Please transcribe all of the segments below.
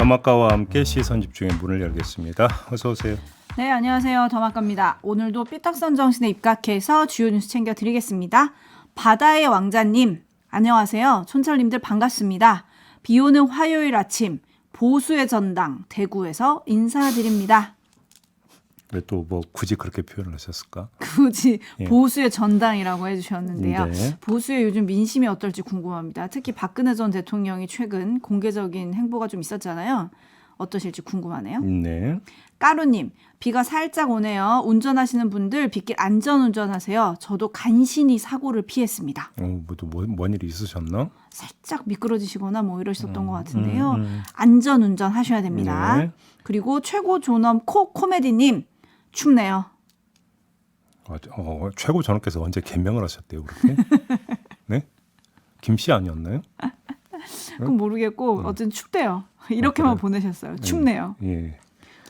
더마카와 함께 시선 집중의 문을 열겠습니다. 어서 오세요. 네, 안녕하세요. 더마카입니다. 오늘도 삐딱선 정신에 입각해서 주요 뉴스 챙겨드리겠습니다. 바다의 왕자님, 안녕하세요. 촌철님들 반갑습니다. 비오는 화요일 아침 보수의 전당 대구에서 인사드립니다. 왜 또 뭐 굳이 그렇게 표현을 하셨을까? 굳이 예. 보수의 전당이라고 해주셨는데요. 네. 보수의 요즘 민심이 어떨지 궁금합니다. 특히 박근혜 전 대통령이 최근 공개적인 행보가 좀 있었잖아요. 어떠실지 궁금하네요. 네. 까루님, 비가 살짝 오네요. 운전하시는 분들 빗길 안전운전하세요. 저도 간신히 사고를 피했습니다. 뭔 일이 있으셨나? 살짝 미끄러지시거나 뭐 이러셨던 것 같은데요. 안전운전 하셔야 됩니다. 네. 그리고 최고 존엄 코미디님, 춥네요. 최고 전원께서 언제 개명을 하셨대요, 그렇게? 네? 김씨 아니었나요? 그건 모르겠고 어쨌든 춥대요. 이렇게만 보내셨어요. 춥네요. 예.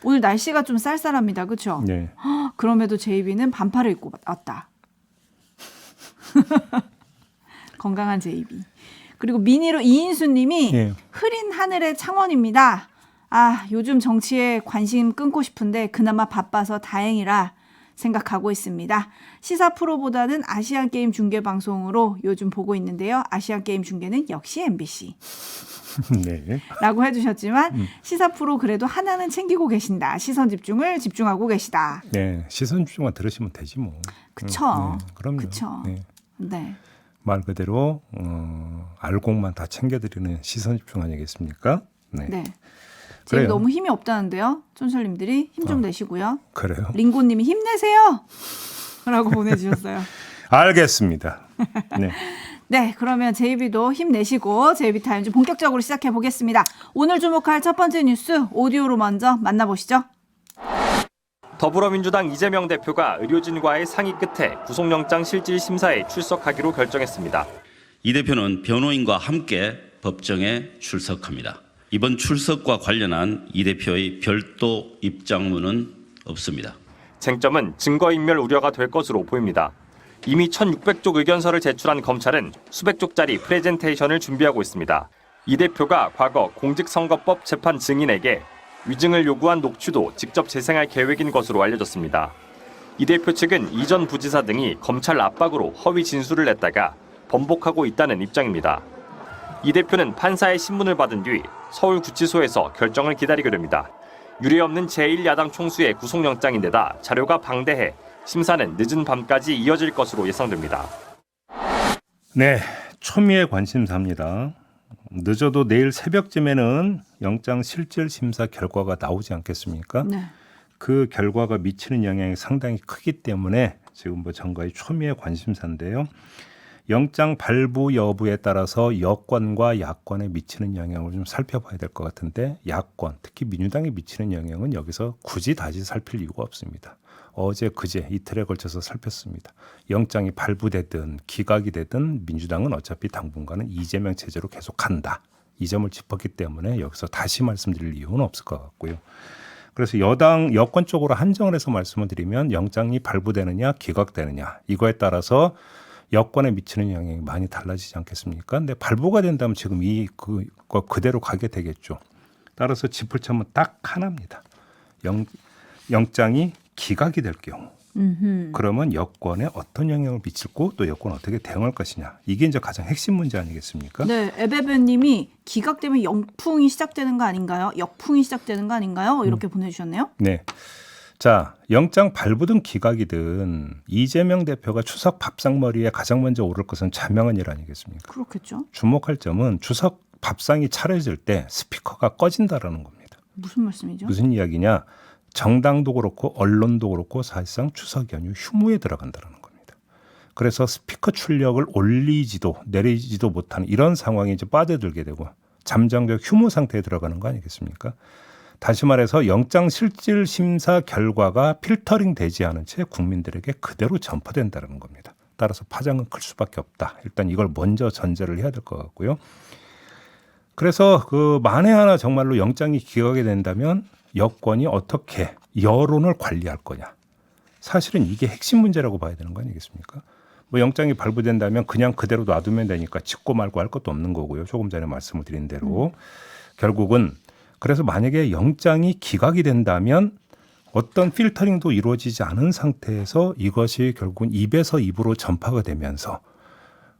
오늘 날씨가 좀 쌀쌀합니다. 그렇죠? 네. 그럼에도 제이비는 반팔을 입고 왔다. 건강한 제이비. 그리고 미니로 이인수님이 예. 흐린 하늘의 창원입니다. 아, 요즘 정치에 관심 끊고 싶은데 그나마 바빠서 다행이라 생각하고 있습니다. 시사 프로보다는 아시안게임 중계방송으로 요즘 보고 있는데요. 아시안게임 중계는 역시 MBC. 네. 라고 해주셨지만 시사 프로 그래도 하나는 챙기고 계신다. 시선 집중을 집중하고 계시다. 네. 시선 집중만 들으시면 되지 뭐. 그쵸. 그럼요. 그쵸. 네. 네. 말 그대로 알곡만 다 챙겨드리는 시선 집중 아니겠습니까? 네. 네. 그래요. 지금 너무 힘이 없다는데요. 촌철님들이 힘 좀 내시고요. 그래요. 링고님이 힘내세요. 라고 보내주셨어요. 알겠습니다. 네. 네, 그러면 제이비도 힘내시고 제이비 타임즈 본격적으로 시작해 보겠습니다. 오늘 주목할 첫 번째 뉴스 오디오로 먼저 만나보시죠. 더불어민주당 이재명 대표가 의료진과의 상의 끝에 구속영장 실질 심사에 출석하기로 결정했습니다. 이 대표는 변호인과 함께 법정에 출석합니다. 이번 출석과 관련한 이 대표의 별도 입장문은 없습니다. 쟁점은 증거인멸 우려가 될 것으로 보입니다. 이미 1,600쪽 의견서를 제출한 검찰은 수백 쪽짜리 프레젠테이션을 준비하고 있습니다. 이 대표가 과거 공직선거법 재판 증인에게 위증을 요구한 녹취도 직접 재생할 계획인 것으로 알려졌습니다. 이 대표 측은 이전 부지사 등이 검찰 압박으로 허위 진술을 냈다가 번복하고 있다는 입장입니다. 이 대표는 판사의 신문을 받은 뒤 서울구치소에서 결정을 기다리게 됩니다. 유례없는 제1야당 총수의 구속영장인데다 자료가 방대해 심사는 늦은 밤까지 이어질 것으로 예상됩니다. 네, 초미의 관심사입니다. 늦어도 내일 새벽쯤에는 영장 실질 심사 결과가 나오지 않겠습니까? 네. 그 결과가 미치는 영향이 상당히 크기 때문에 지금 뭐 정가의 초미의 관심사인데요. 영장 발부 여부에 따라서 여권과 야권에 미치는 영향을 좀 살펴봐야 될 것 같은데 야권, 특히 민주당에 미치는 영향은 여기서 굳이 다시 살필 이유가 없습니다. 어제, 그제 이틀에 걸쳐서 살폈습니다. 영장이 발부되든 기각이 되든 민주당은 어차피 당분간은 이재명 체제로 계속 간다. 이 점을 짚었기 때문에 여기서 다시 말씀드릴 이유는 없을 것 같고요. 그래서 여권 쪽으로 한정을 해서 말씀을 드리면 영장이 발부되느냐 기각되느냐 이거에 따라서 여권에 미치는 영향이 많이 달라지지 않겠습니까? 근데 발부가 된다면 지금 그거 그대로 가게 되겠죠. 따라서 짚을 점은 딱 하나입니다. 영장이 기각이 될 경우 그러면 여권에 어떤 영향을 미칠고 또 여권 어떻게 대응할 것이냐 이게 이제 가장 핵심 문제 아니겠습니까? 네, 에베베님이 기각되면 영풍이 시작되는 거 아닌가요? 역풍이 시작되는 거 아닌가요? 이렇게 보내주셨네요. 네. 자, 영장 발부든 기각이든 이재명 대표가 추석 밥상머리에 가장 먼저 오를 것은 자명한 일 아니겠습니까? 그렇겠죠. 주목할 점은 추석 밥상이 차려질 때 스피커가 꺼진다라는 겁니다. 무슨 말씀이죠? 무슨 이야기냐? 정당도 그렇고 언론도 그렇고 사실상 추석 연휴 휴무에 들어간다는 겁니다. 그래서 스피커 출력을 올리지도 내리지도 못하는 이런 상황에 이제 빠져들게 되고 잠정적 휴무 상태에 들어가는 거 아니겠습니까? 다시 말해서 영장 실질 심사 결과가 필터링 되지 않은 채 국민들에게 그대로 전파된다는 겁니다. 따라서 파장은 클 수밖에 없다. 일단 이걸 먼저 전제를 해야 될 것 같고요. 그래서 만에 하나 정말로 영장이 기각이 된다면 여권이 어떻게 여론을 관리할 거냐. 사실은 이게 핵심 문제라고 봐야 되는 거 아니겠습니까? 뭐 영장이 발부된다면 그냥 그대로 놔두면 되니까 짓고 말고 할 것도 없는 거고요. 조금 전에 말씀을 드린 대로 결국은 그래서 만약에 영장이 기각이 된다면 어떤 필터링도 이루어지지 않은 상태에서 이것이 결국은 입에서 입으로 전파가 되면서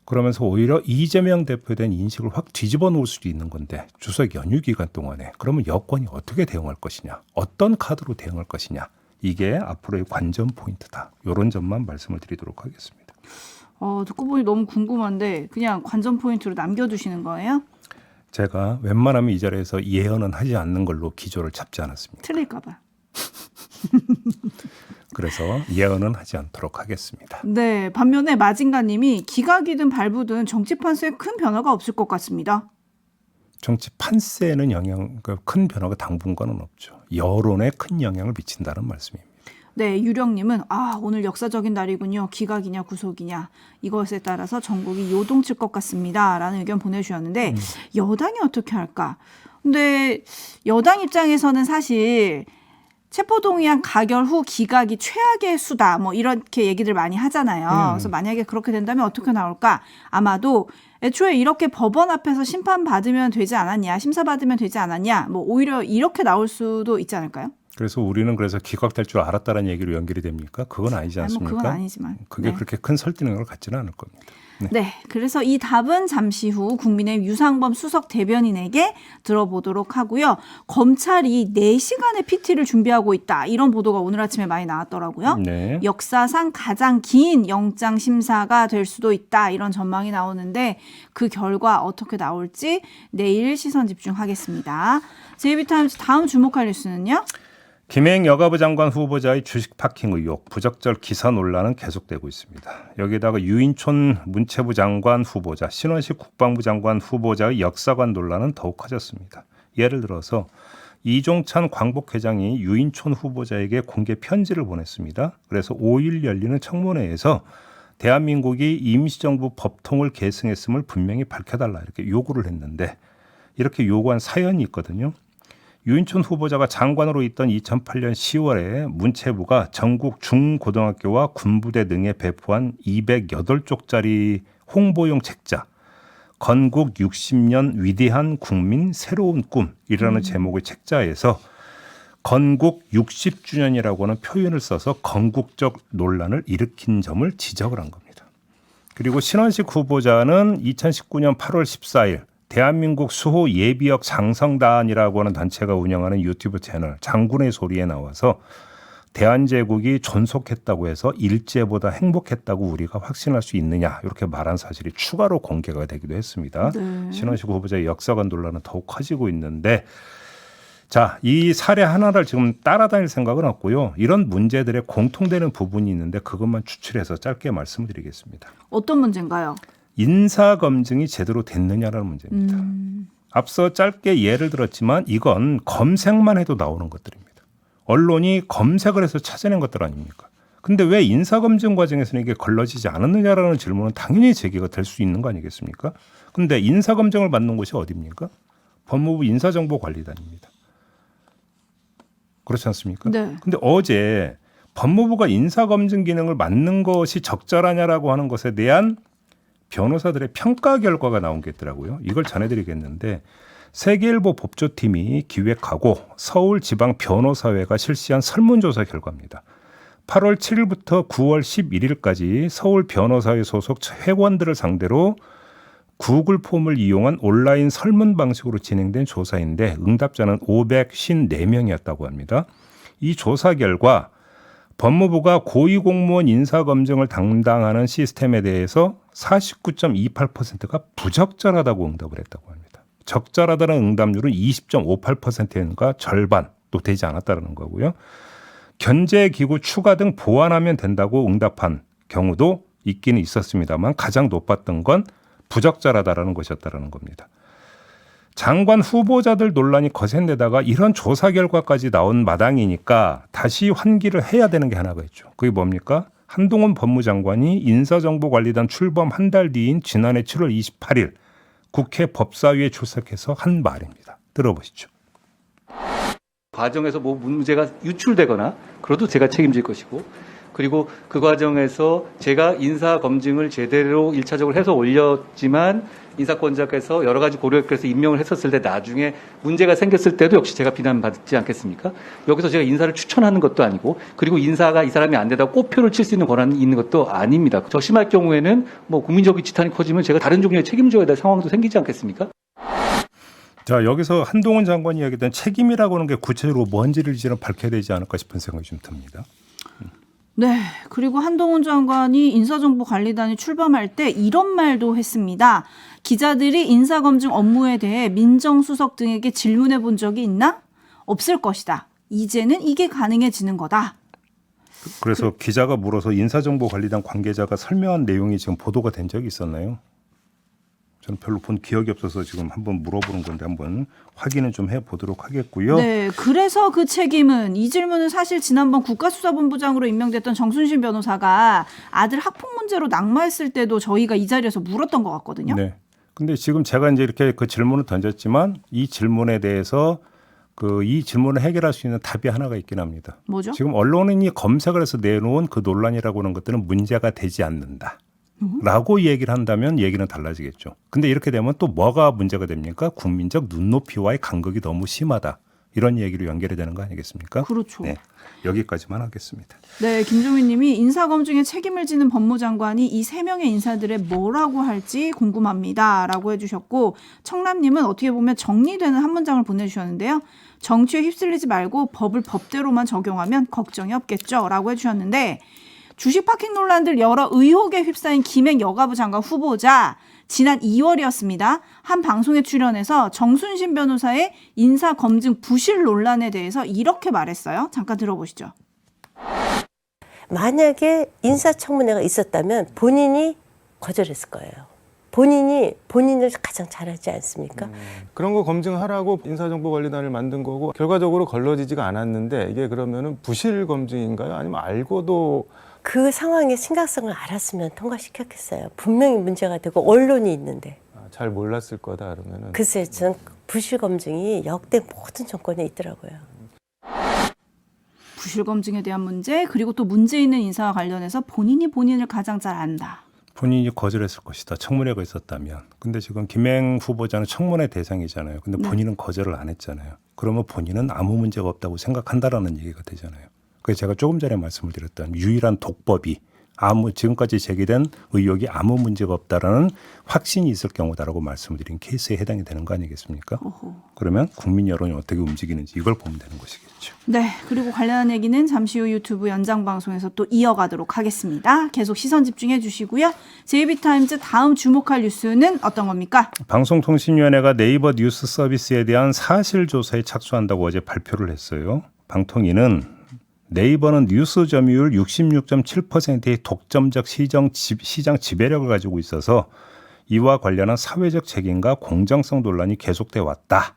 그러면서 오히려 이재명 대표에 대한 인식을 확 뒤집어 놓을 수도 있는 건데 추석 연휴 기간 동안에 그러면 여권이 어떻게 대응할 것이냐, 어떤 카드로 대응할 것이냐, 이게 앞으로의 관전 포인트다. 이런 점만 말씀을 드리도록 하겠습니다. 듣고 보니 너무 궁금한데 그냥 관전 포인트로 남겨두시는 거예요? 제가 웬만하면 이 자리에서 예언은 하지 않는 걸로 기조를 잡지 않았습니다. 틀릴까 봐. 그래서 예언은 하지 않도록 하겠습니다. 네, 반면에 마징가님이 기각이든 발부든 정치 판세에 큰 변화가 없을 것 같습니다. 정치 판세에는 큰 변화가 당분간은 없죠. 여론에 큰 영향을 미친다는 말씀입니다. 네, 유령님은 오늘 역사적인 날이군요. 기각이냐 구속이냐 이것에 따라서 전국이 요동칠 것 같습니다. 라는 의견 보내주셨는데 여당이 어떻게 할까? 근데 여당 입장에서는 사실 체포동의안 가결 후 기각이 최악의 수다 뭐 이렇게 얘기들 많이 하잖아요. 그래서 만약에 그렇게 된다면 어떻게 나올까? 아마도 애초에 이렇게 법원 앞에서 심판받으면 되지 않았냐, 심사받으면 되지 않았냐, 뭐 오히려 이렇게 나올 수도 있지 않을까요? 그래서 우리는 그래서 기각될 줄 알았다는 얘기로 연결이 됩니까? 그건 아니지 않습니까? 그건 아니지만. 그게 네. 그렇게 큰 설득력을 갖지는 않을 겁니다. 네, 그래서 이 답은 잠시 후 국민의힘 유상범 수석 대변인에게 들어보도록 하고요. 검찰이 4시간의 PT를 준비하고 있다. 이런 보도가 오늘 아침에 많이 나왔더라고요. 네. 역사상 가장 긴 영장 심사가 될 수도 있다. 이런 전망이 나오는데 그 결과 어떻게 나올지 내일 시선 집중하겠습니다. JB타임즈 다음 주목할 뉴스는요? 김행 여가부 장관 후보자의 주식 파킹 의혹, 부적절 기사 논란은 계속되고 있습니다. 여기다가 유인촌 문체부 장관 후보자, 신원식 국방부 장관 후보자의 역사관 논란은 더욱 커졌습니다. 예를 들어서 이종찬 광복회장이 유인촌 후보자에게 공개 편지를 보냈습니다. 그래서 5일 열리는 청문회에서 대한민국이 임시정부 법통을 계승했음을 분명히 밝혀달라 이렇게 요구를 했는데 이렇게 요구한 사연이 있거든요. 유인촌 후보자가 장관으로 있던 2008년 10월에 문체부가 전국 중고등학교와 군부대 등에 배포한 208쪽짜리 홍보용 책자 건국 60년 위대한 국민 새로운 꿈이라는 제목의 책자에서 건국 60주년이라고 하는 표현을 써서 건국적 논란을 일으킨 점을 지적을 한 겁니다. 그리고 신원식 후보자는 2019년 8월 14일 대한민국 수호 예비역 장성단이라고 하는 단체가 운영하는 유튜브 채널 장군의 소리에 나와서 대한제국이 존속했다고 해서 일제보다 행복했다고 우리가 확신할 수 있느냐 이렇게 말한 사실이 추가로 공개가 되기도 했습니다. 네. 신원식 후보자의 역사관 논란은 더욱 커지고 있는데 자, 이 사례 하나를 지금 따라다닐 생각은 없고요. 이런 문제들의 공통되는 부분이 있는데 그것만 추출해서 짧게 말씀을 드리겠습니다. 어떤 문제인가요? 인사검증이 제대로 됐느냐라는 문제입니다. 앞서 짧게 예를 들었지만 이건 검색만 해도 나오는 것들입니다. 언론이 검색을 해서 찾아낸 것들 아닙니까? 근데 왜 인사검증 과정에서는 이게 걸러지지 않았느냐라는 질문은 당연히 제기가 될 수 있는 거 아니겠습니까? 근데 인사검증을 맡는 곳이 어디입니까? 법무부 인사정보관리단입니다. 그렇지 않습니까? 네. 근데 어제 법무부가 인사검증 기능을 맡는 것이 적절하냐라고 하는 것에 대한 변호사들의 평가 결과가 나온 게 있더라고요. 이걸 전해드리겠는데 세계일보 법조팀이 기획하고 서울지방변호사회가 실시한 설문조사 결과입니다. 8월 7일부터 9월 11일까지 서울변호사회 소속 회원들을 상대로 구글 폼을 이용한 온라인 설문 방식으로 진행된 조사인데 응답자는 554명이었다고 합니다. 이 조사 결과 법무부가 고위공무원 인사검증을 담당하는 시스템에 대해서 49.28%가 부적절하다고 응답을 했다고 합니다. 적절하다는 응답률은 20.58%가 절반도 되지 않았다는 거고요. 견제기구 추가 등 보완하면 된다고 응답한 경우도 있기는 있었습니다만 가장 높았던 건 부적절하다라는 것이었다는 겁니다. 장관 후보자들 논란이 거센데다가 이런 조사 결과까지 나온 마당이니까 다시 환기를 해야 되는 게 하나가 있죠. 그게 뭡니까? 한동훈 법무장관이 인사정보관리단 출범 한 달 뒤인 지난해 7월 28일 국회 법사위에 출석해서 한 말입니다. 들어보시죠. 과정에서 뭐 문제가 유출되거나 그래도 제가 책임질 것이고 그리고 그 과정에서 제가 인사 검증을 제대로 1차적으로 해서 올렸지만 인사권자께서 여러 가지 고려해서 임명을 했었을 때 나중에 문제가 생겼을 때도 역시 제가 비난받지 않겠습니까? 여기서 제가 인사를 추천하는 것도 아니고 그리고 인사가 이 사람이 안 되다 꼬표를 칠 수 있는 권한이 있는 것도 아닙니다. 저 심할 경우에는 뭐 국민적 지탄이 커지면 제가 다른 종류의 책임져야 될 상황도 생기지 않겠습니까? 자, 여기서 한동훈 장관이 이야기했던 책임이라고 하는 게 구체적으로 뭔지를 이제는 밝혀야 되지 않을까 싶은 생각이 좀 듭니다. 네. 그리고 한동훈 장관이 인사정보관리단이 출범할 때 이런 말도 했습니다. 기자들이 인사검증 업무에 대해 민정수석 등에게 질문해 본 적이 있나? 없을 것이다. 이제는 이게 가능해지는 거다. 그래서 기자가 물어서 인사정보관리단 관계자가 설명한 내용이 지금 보도가 된 적이 있었나요? 저는 별로 본 기억이 없어서 지금 한번 물어보는 건데 한번 확인을 좀 해보도록 하겠고요. 네, 그래서 그 책임은 이 질문은 사실 지난번 국가수사본부장으로 임명됐던 정순신 변호사가 아들 학폭 문제로 낙마했을 때도 저희가 이 자리에서 물었던 것 같거든요. 네. 근데 지금 제가 이제 이렇게 그 질문을 던졌지만 이 질문에 대해서 이 질문을 해결할 수 있는 답이 하나가 있긴 합니다. 뭐죠? 지금 언론인이 검색을 해서 내놓은 그 논란이라고 하는 것들은 문제가 되지 않는다. 라고 얘기를 한다면 얘기는 달라지겠죠. 근데 이렇게 되면 또 뭐가 문제가 됩니까? 국민적 눈높이와의 간극이 너무 심하다. 이런 얘기로 연결이 되는 거 아니겠습니까? 그렇죠. 네, 여기까지만 하겠습니다. 네, 김종민 님이 인사검증에 책임을 지는 법무장관이 이 3명의 인사들의 뭐라고 할지 궁금합니다. 라고 해주셨고, 청남님은 어떻게 보면 정리되는 한 문장을 보내주셨는데요. 정치에 휩쓸리지 말고 법을 법대로만 적용하면 걱정이 없겠죠. 라고 해주셨는데, 주식 파킹 논란들 여러 의혹에 휩싸인 김행 여가부 장관 후보자 지난 2월이었습니다. 한 방송에 출연해서 정순신 변호사의 인사검증 부실 논란에 대해서 이렇게 말했어요. 잠깐 들어보시죠. 만약에 인사청문회가 있었다면 본인이 거절했을 거예요. 본인이 본인을 가장 잘하지 않습니까? 그런 거 검증하라고 인사정보관리단을 만든 거고 결과적으로 걸러지지가 않았는데 이게 그러면은 부실 검증인가요? 아니면 알고도 그 상황의 심각성을 알았으면 통과시켰겠어요. 분명히 문제가 되고 언론이 있는데. 잘 몰랐을 거다 그러면은. 글쎄요. 저는 부실 검증이 역대 모든 정권에 있더라고요. 부실 검증에 대한 문제 그리고 또 문제 있는 인사와 관련해서 본인이 본인을 가장 잘 안다. 본인이 거절했을 것이다. 청문회가 있었다면. 근데 지금 김행 후보자는 청문회 대상이잖아요. 근데 본인은 거절을 안 했잖아요. 그러면 본인은 아무 문제가 없다고 생각한다라는 얘기가 되잖아요. 그래서 제가 조금 전에 말씀을 드렸던 유일한 독법이 지금까지 제기된 의혹이 아무 문제가 없다라는 확신이 있을 경우다라고 말씀을 드린 케이스에 해당이 되는 거 아니겠습니까? 그러면 국민 여론이 어떻게 움직이는지 이걸 보면 되는 것이겠죠. 네. 그리고 관련한 얘기는 잠시 후 유튜브 연장방송에서 또 이어가도록 하겠습니다. 계속 시선 집중해 주시고요. JB타임즈 다음 주목할 뉴스는 어떤 겁니까? 방송통신위원회가 네이버 뉴스 서비스에 대한 사실조사에 착수한다고 어제 발표를 했어요. 방통위는 네이버는 뉴스 점유율 66.7%의 독점적 시장 지배력을 가지고 있어서 이와 관련한 사회적 책임과 공정성 논란이 계속돼 왔다.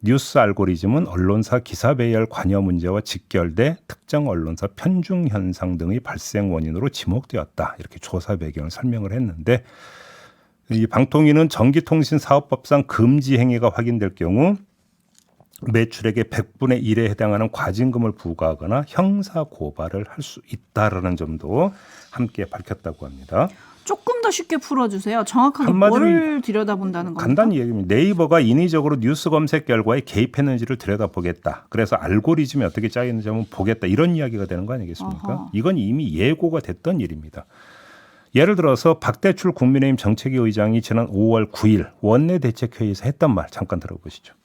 뉴스 알고리즘은 언론사 기사 배열 관여 문제와 직결돼 특정 언론사 편중 현상 등의 발생 원인으로 지목되었다. 이렇게 조사 배경을 설명을 했는데 이 방통위는 전기통신사업법상 금지 행위가 확인될 경우 매출액의 100분의 1에 해당하는 과징금을 부과하거나 형사 고발을 할 수 있다라는 점도 함께 밝혔다고 합니다. 조금 더 쉽게 풀어주세요. 정확하게 한마디로 뭘 들여다본다는 겁니까? 간단히 얘기하면 네이버가 인위적으로 뉴스 검색 결과에 개입했는지를 들여다보겠다. 그래서 알고리즘이 어떻게 짜였는지 한번 보겠다. 이런 이야기가 되는 거 아니겠습니까? 어허. 이건 이미 예고가 됐던 일입니다. 예를 들어서 박대출 국민의힘 정책위 의장이 지난 5월 9일 원내대책회의에서 했던 말 잠깐 들어보시죠.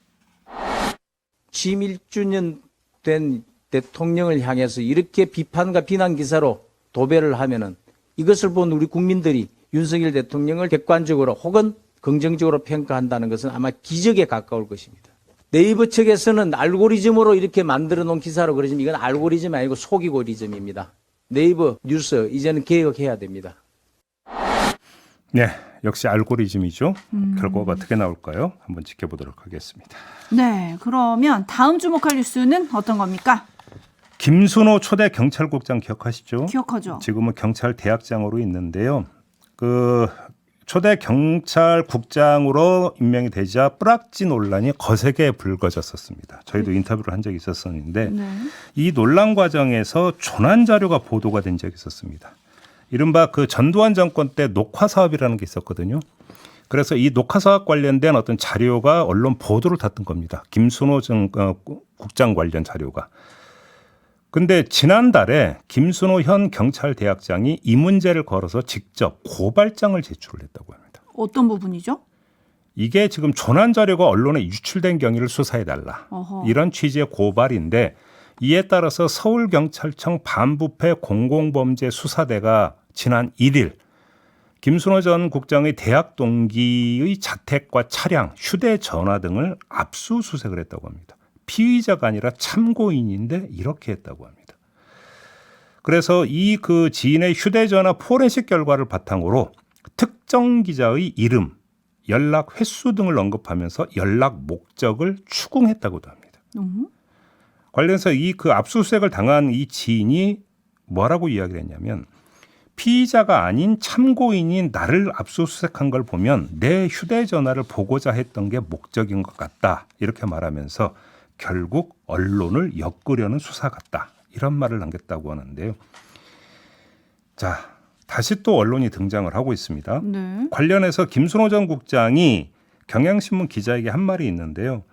취임 1주년 된 대통령을 향해서 이렇게 비판과 비난 기사로 도배를 하면은 이것을 본 우리 국민들이 윤석열 대통령을 객관적으로 혹은 긍정적으로 평가한다는 것은 아마 기적에 가까울 것입니다. 네이버 측에서는 알고리즘으로 이렇게 만들어 놓은 기사로 그러지만 이건 알고리즘이 아니고 속이고리즘입니다. 네이버 뉴스 이제는 개혁해야 됩니다. 네, 역시 알고리즘이죠. 결과가 어떻게 나올까요? 한번 지켜보도록 하겠습니다. 네. 그러면 다음 주목할 뉴스는 어떤 겁니까? 김순호 초대 경찰국장 기억하시죠? 기억하죠. 지금은 경찰 대학장으로 있는데요. 그 초대 경찰국장으로 임명이 되자 뿌락지 논란이 거세게 불거졌었습니다. 저희도 인터뷰를 한 적이 있었었는데 네. 이 논란 과정에서 조난 자료가 보도가 된 적이 있었습니다. 이른바 그 전두환 정권 때 녹화 사업이라는 게 있었거든요. 그래서 이 녹화사업 관련된 어떤 자료가 언론 보도를 탔던 겁니다. 김순호 국장 관련 자료가. 근데 지난달에 김순호 현 경찰대학장이 이 문제를 걸어서 직접 고발장을 제출을 했다고 합니다. 어떤 부분이죠? 이게 지금 조난 자료가 언론에 유출된 경위를 수사해달라. 어허. 이런 취지의 고발인데 이에 따라서 서울경찰청 반부패 공공범죄수사대가 지난 1일 김순호 전 국장의 대학 동기의 자택과 차량, 휴대전화 등을 압수수색을 했다고 합니다. 피의자가 아니라 참고인인데 이렇게 했다고 합니다. 그래서 이 그 지인의 휴대전화 포렌식 결과를 바탕으로 특정 기자의 이름, 연락 횟수 등을 언급하면서 연락 목적을 추궁했다고도 합니다. 관련해서 이 그 압수수색을 당한 이 지인이 뭐라고 이야기를 했냐면 피의자가 아닌 참고인인 나를 압수수색한 걸 보면 내 휴대전화를 보고자 했던 게 목적인 것 같다. 이렇게 말하면서 결국 언론을 엮으려는 수사 같다. 이런 말을 남겼다고 하는데요. 자, 다시 또 언론이 등장을 하고 있습니다. 네. 관련해서 김순호 전 국장이 경향신문 기자에게 한 말이 있는데요.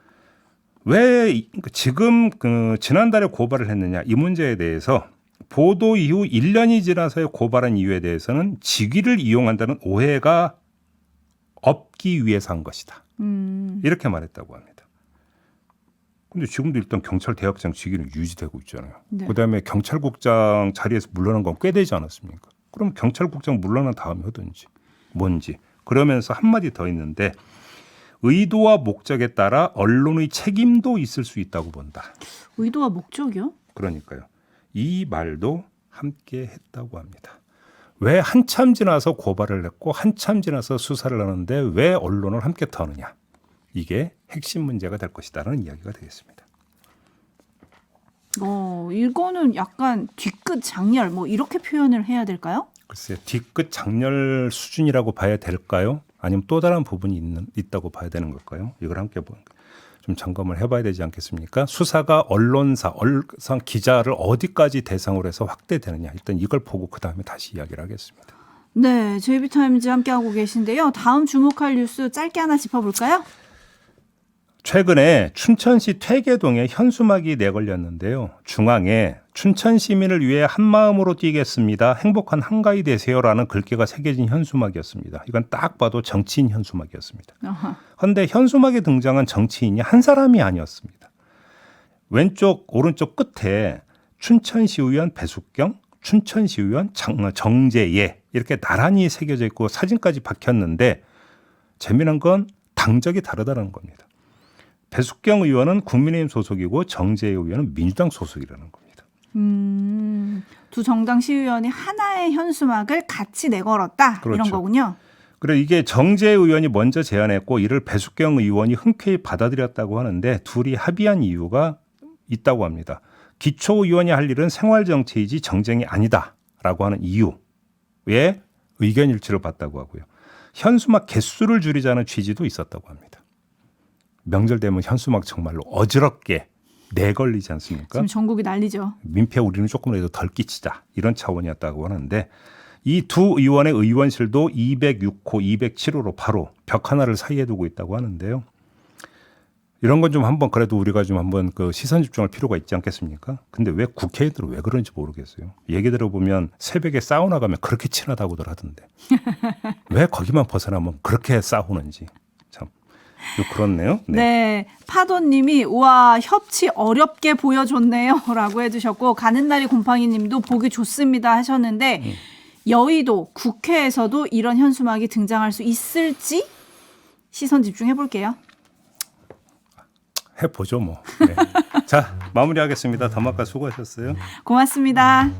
왜 지금 지난달에 고발을 했느냐 이 문제에 대해서 보도 이후 1년이 지나서 고발한 이유에 대해서는 직위를 이용한다는 오해가 없기 위해서 한 것이다. 이렇게 말했다고 합니다. 근데 지금도 일단 경찰대학장 직위는 유지되고 있잖아요. 네. 그다음에 경찰국장 자리에서 물러난 건 꽤 되지 않았습니까? 그럼 경찰국장 물러난 다음에 하든지 뭔지. 그러면서 한마디 더 있는데 의도와 목적에 따라 언론의 책임도 있을 수 있다고 본다. 의도와 목적이요? 그러니까요. 이 말도 함께 했다고 합니다. 왜 한참 지나서 고발을 했고 한참 지나서 수사를 하는데 왜 언론을 함께 터느냐. 이게 핵심 문제가 될 것이다라는 이야기가 되겠습니다. 이거는 약간 뒤끝 장렬 뭐 이렇게 표현을 해야 될까요? 글쎄요. 뒤끝 장렬 수준이라고 봐야 될까요? 아니면 또 다른 부분이 있다고 봐야 되는 걸까요? 이걸 함께 좀 점검을 해봐야 되지 않겠습니까? 수사가 언론사 기자를 어디까지 대상으로 해서 확대되느냐. 일단 이걸 보고 그다음에 다시 이야기를 하겠습니다. 네, JB타임즈 함께하고 계신데요. 다음 주목할 뉴스 짧게 하나 짚어볼까요? 최근에 춘천시 퇴계동에 현수막이 내걸렸는데요. 중앙에 춘천 시민을 위해 한마음으로 뛰겠습니다. 행복한 한가위 되세요라는 글귀가 새겨진 현수막이었습니다. 이건 딱 봐도 정치인 현수막이었습니다. 그런데 현수막에 등장한 정치인이 한 사람이 아니었습니다. 왼쪽 오른쪽 끝에 춘천시의원 배숙경, 춘천시의원 정재예 이렇게 나란히 새겨져 있고 사진까지 박혔는데 재미난 건 당적이 다르다는 겁니다. 배숙경 의원은 국민의힘 소속이고 정재예 의원은 민주당 소속이라는 겁니다. 두 정당 시의원이 하나의 현수막을 같이 내걸었다. 그렇죠. 이런 거군요. 그리고 이게 정재예 의원이 먼저 제안했고 이를 배숙경 의원이 흔쾌히 받아들였다고 하는데 둘이 합의한 이유가 있다고 합니다. 기초의원이 할 일은 생활정치이지 정쟁이 아니다라고 하는 이유에 의견 일치를 봤다고 하고요. 현수막 개수를 줄이자는 취지도 있었다고 합니다. 명절 되면 현수막 정말로 어지럽게 내걸리지 않습니까? 지금 전국이 난리죠. 민폐 우리는 조금이라도 덜 끼치자 이런 차원이었다고 하는데 이 두 의원의 의원실도 206호, 207호로 바로 벽 하나를 사이에 두고 있다고 하는데요. 이런 건 좀 한번 그래도 우리가 좀 한번 그 시선 집중할 필요가 있지 않겠습니까? 근데 왜 국회의원들은 왜 그런지 모르겠어요. 얘기 들어보면 새벽에 사우나 가면 그렇게 친하다고들 하던데 왜 거기만 벗어나면 그렇게 싸우는지 참 그렇네요. 네. 파도님이 우와 협치 어렵게 보여줬네요 라고 해주셨고 가는날이 곰팡이님도 보기 좋습니다 하셨는데 여의도 국회에서도 이런 현수막이 등장할 수 있을지 시선 집중해 볼게요. 해보죠 뭐. 네. 자 마무리하겠습니다. 담화가 수고하셨어요. 고맙습니다.